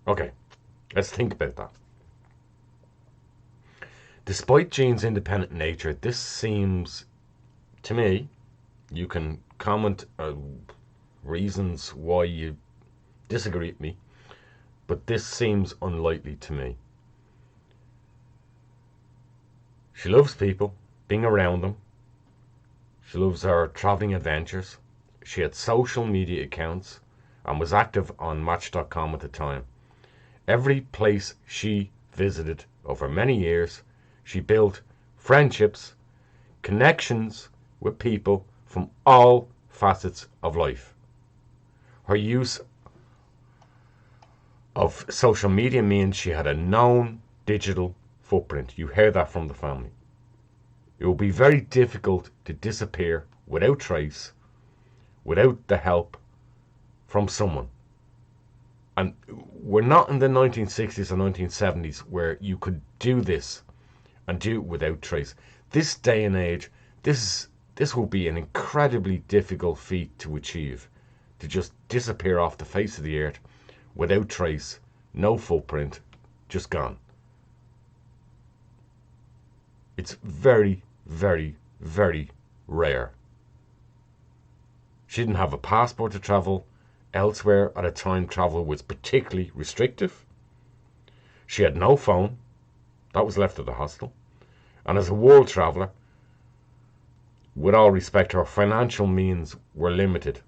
Okay, let's think about that. Despite Jean's independent nature, this seems, to me, you can comment reasons why you disagree with me, but this seems unlikely to me. She loves people, being around them. She loves her travelling adventures. She had social media accounts and was active on Match.com at the time. Every place she visited over many years, she built friendships, connections with people from all facets of life. Her use of social media means she had a known digital footprint. You hear that from the family. It will be very difficult to disappear without trace, without the help from someone. And we're not in the 1960s or 1970s where you could do this and do it without trace. This day and age, this will be an incredibly difficult feat to achieve, to just disappear off the face of the earth without trace, no footprint, just gone. It's very, very, very rare. She didn't have a passport to travel elsewhere at a time travel was particularly restrictive. She had no phone. That was left at the hostel. And as a world traveller, with all respect, her financial means were limited.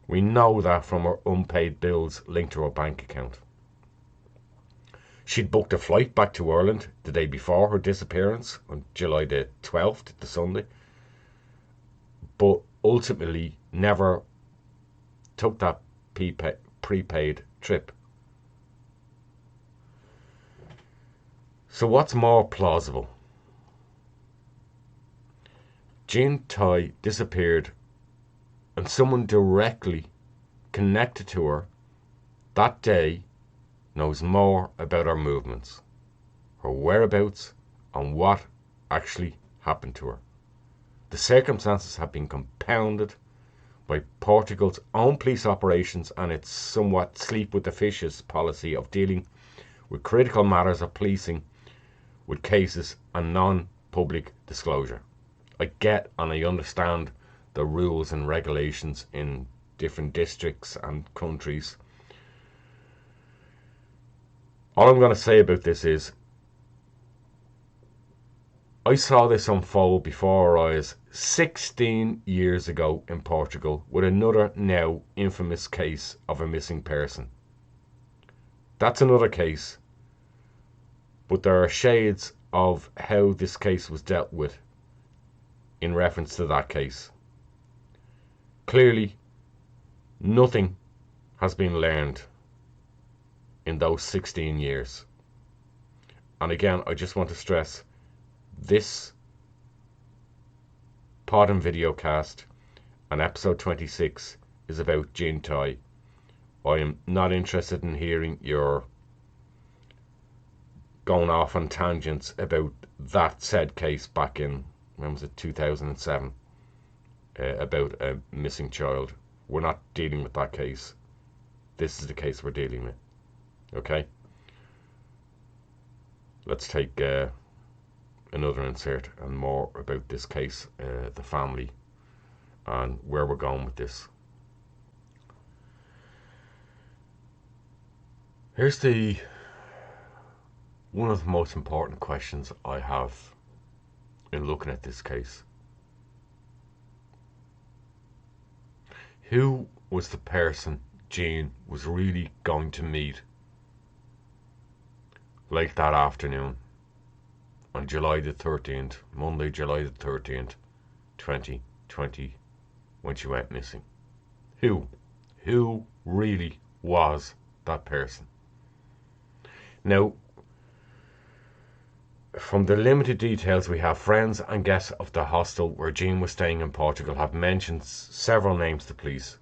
We know that from her unpaid bills linked to her bank account. She'd booked a flight back to Ireland the day before her disappearance, on July the 12th, the Sunday, but ultimately never took that prepaid trip. So what's more plausible? Jean Tighe disappeared, and someone directly connected to her that day knows more about her movements, her whereabouts, and what actually happened to her. The circumstances have been compounded by Portugal's own police operations and its somewhat sleep with the fishes policy of dealing with critical matters of policing with cases and non-public disclosure. I get and I understand the rules and regulations in different districts and countries. All I'm going to say about this is I saw this unfold before our eyes 16 years ago in Portugal with another now infamous case of a missing person. That's another case, but there are shades of how this case was dealt with in reference to that case. Clearly, nothing has been learned in those 16 years. And again, I just want to stress, this pod and video cast and episode 26 is about Jean Tighe. I am not interested in hearing your going off on tangents about that said case back in, when was it, 2007, about a missing child. We're not dealing with that case. This is the case we're dealing with. Okay? Let's take another insert and more about this case, the family, and where we're going with this. Here's one of the most important questions I have in looking at this case. Who was the person Jean was really going to meet late that afternoon on July the 13th, Monday, July the 13th, 2020, when she went missing? Who really was that person? Now, from the limited details we have, friends and guests of the hostel where Jean was staying in Portugal have mentioned several names to police.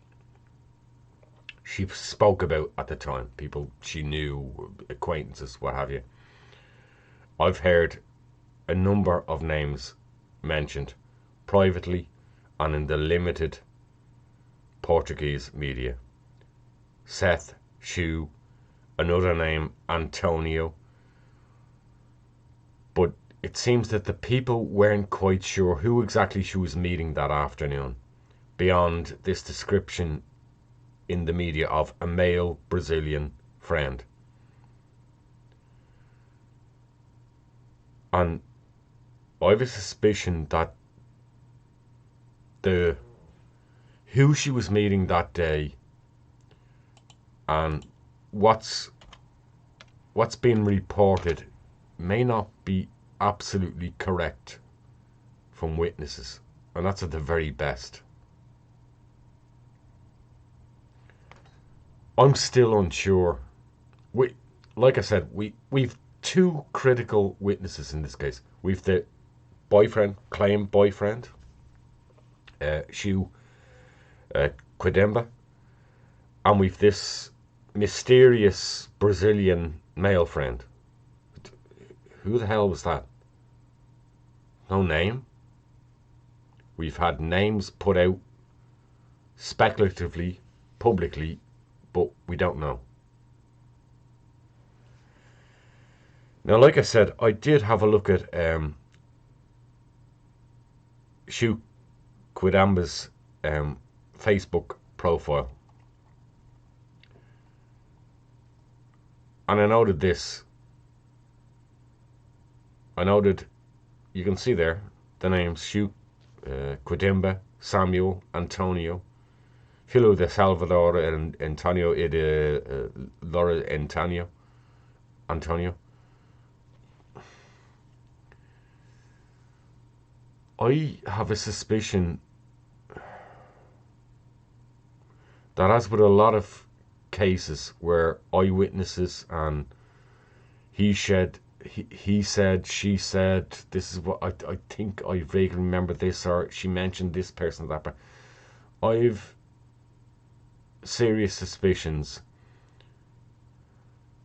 She spoke about at the time, people she knew, acquaintances, what have you. I've heard a number of names mentioned privately and in the limited Portuguese media. Seth, Shu, another name, Antonio. But it seems that the people weren't quite sure who exactly she was meeting that afternoon, beyond this description in the media of a male Brazilian friend. And I have a suspicion that who she was meeting that day and what's been reported may not be absolutely correct from witnesses, and that's at the very best. I'm still unsure. Like I said, we've two critical witnesses in this case. We've the claimed boyfriend, Shu Quidemba, and we've this mysterious Brazilian male friend. Who the hell was that? No name. We've had names put out speculatively, publicly, but we don't know. Now, like I said, I did have a look at Shu Quidemba's Facebook profile. And I noted this. You can see there the names Shu Quidemba, Samuel, Antonio, Filho de Salvador, and Antonio Laura Antonio. I have a suspicion that, as with a lot of cases where eyewitnesses and he he said, she said, this is what I think I vaguely remember this, or she mentioned this person, that person. I've serious suspicions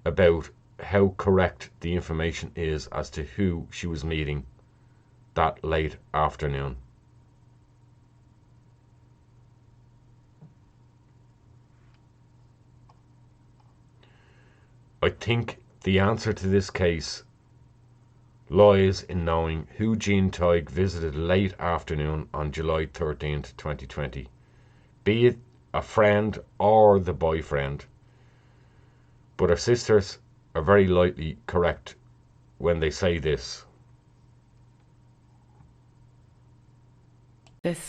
about how correct the information is as to who she was meeting that late afternoon. I think the answer to this case lies in knowing who Jean Tighe visited late afternoon on July 13th, 2020. Be it a friend or the boyfriend. But her sisters are very likely correct when they say this.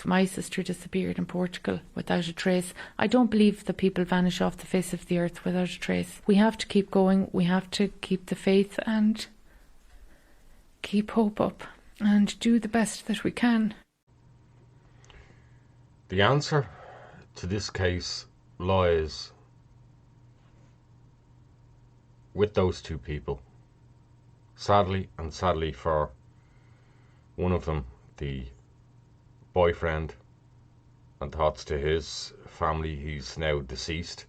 My sister disappeared in Portugal without a trace. I don't believe that people vanish off the face of the earth without a trace. We have to keep going. We have to keep the faith and keep hope up and do the best that we can. The answer to this case lies with those two people. Sadly, and sadly for one of them, the boyfriend, and thoughts to his family, he's now deceased.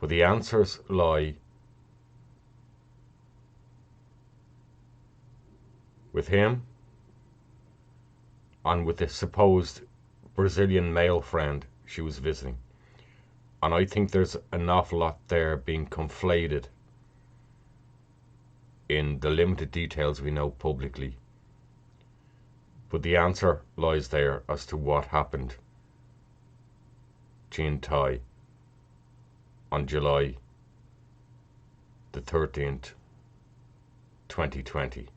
But the answers lie with him and with the supposed Brazilian male friend she was visiting. And I think there's an awful lot there being conflated in the limited details we know publicly. But the answer lies there as to what happened Jean Tighe on July the 13th, 2020.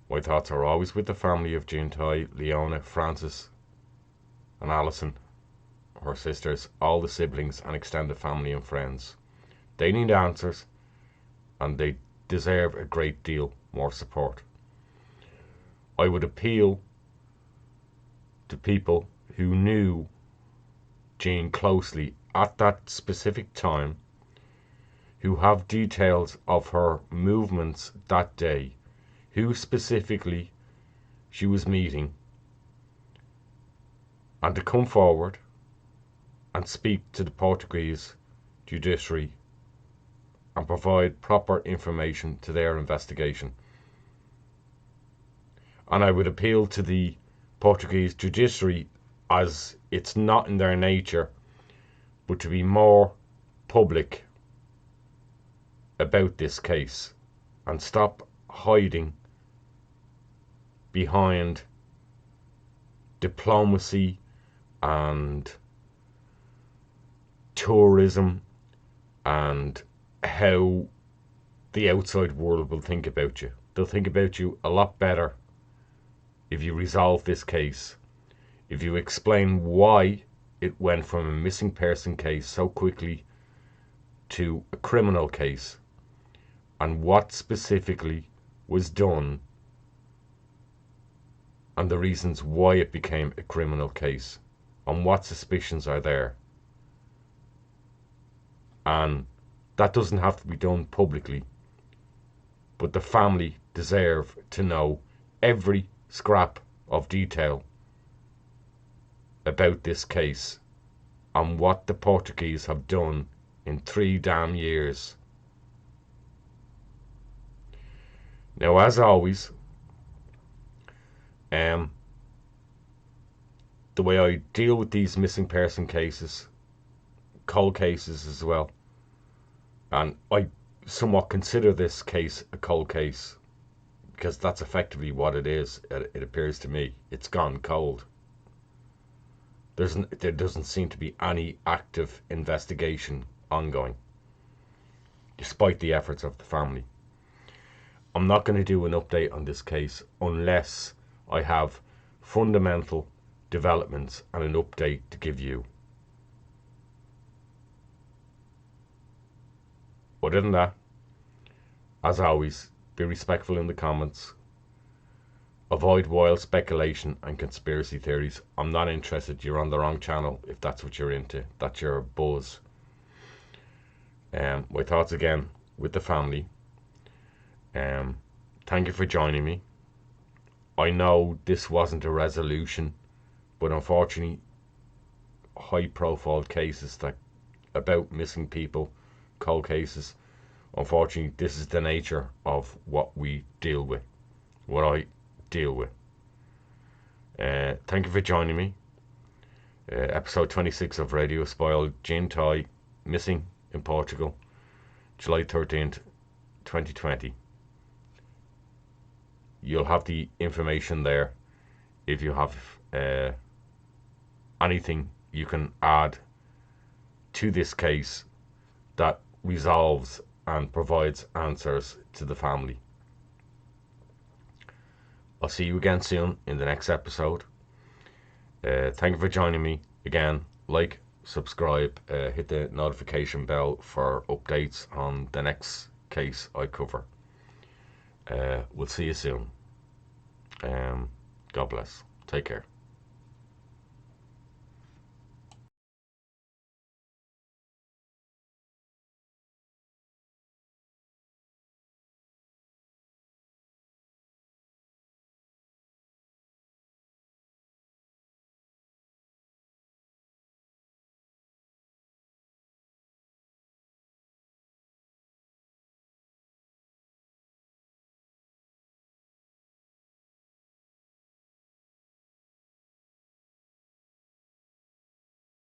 My thoughts are always with the family of Jean Tighe, Leona, Frances and Alison, her sisters, all the siblings and extended family and friends. They need answers and they deserve a great deal more support. I would appeal to people who knew Jean closely at that specific time, who have details of her movements that day, who specifically she was meeting, and to come forward and speak to the Portuguese judiciary and provide proper information to their investigation. And I would appeal to the Portuguese judiciary, as it's not in their nature, but to be more public about this case and stop hiding behind diplomacy and tourism and how the outside world will think about you. They'll think about you a lot better if you resolve this case, if you explain why it went from a missing person case so quickly to a criminal case, and what specifically was done and the reasons why it became a criminal case and what suspicions are there. And that doesn't have to be done publicly, but the family deserve to know every scrap of detail about this case and what the Portuguese have done in 3 damn years. Now, as always, the way I deal with these missing person cases, cold cases as well, and I somewhat consider this case a cold case because that's effectively what it is. It appears to me it's gone cold. There doesn't seem to be any active investigation ongoing, despite the efforts of the family. I'm not going to do an update on this case unless I have fundamental developments and an update to give you. Other than that, as always, be respectful in the comments. Avoid wild speculation and conspiracy theories. I'm not interested. You're on the wrong channel if that's what you're into. That's your buzz. My thoughts again with the family. Thank you for joining me. I know this wasn't a resolution, but unfortunately, high-profile cases about missing people, cold cases, unfortunately, this is the nature of what we deal with, what I deal with. Thank you for joining me. Episode 26 of Radio Espial, Jean Tighe, missing in Portugal, July 13th, 2020. You'll have the information there. If you have anything you can add to this case that resolves and provides answers to the family. I'll see you again soon in the next episode. Thank you for joining me again. Like, subscribe, hit the notification bell for updates on the next case I cover. We'll see you soon. God bless. Take care.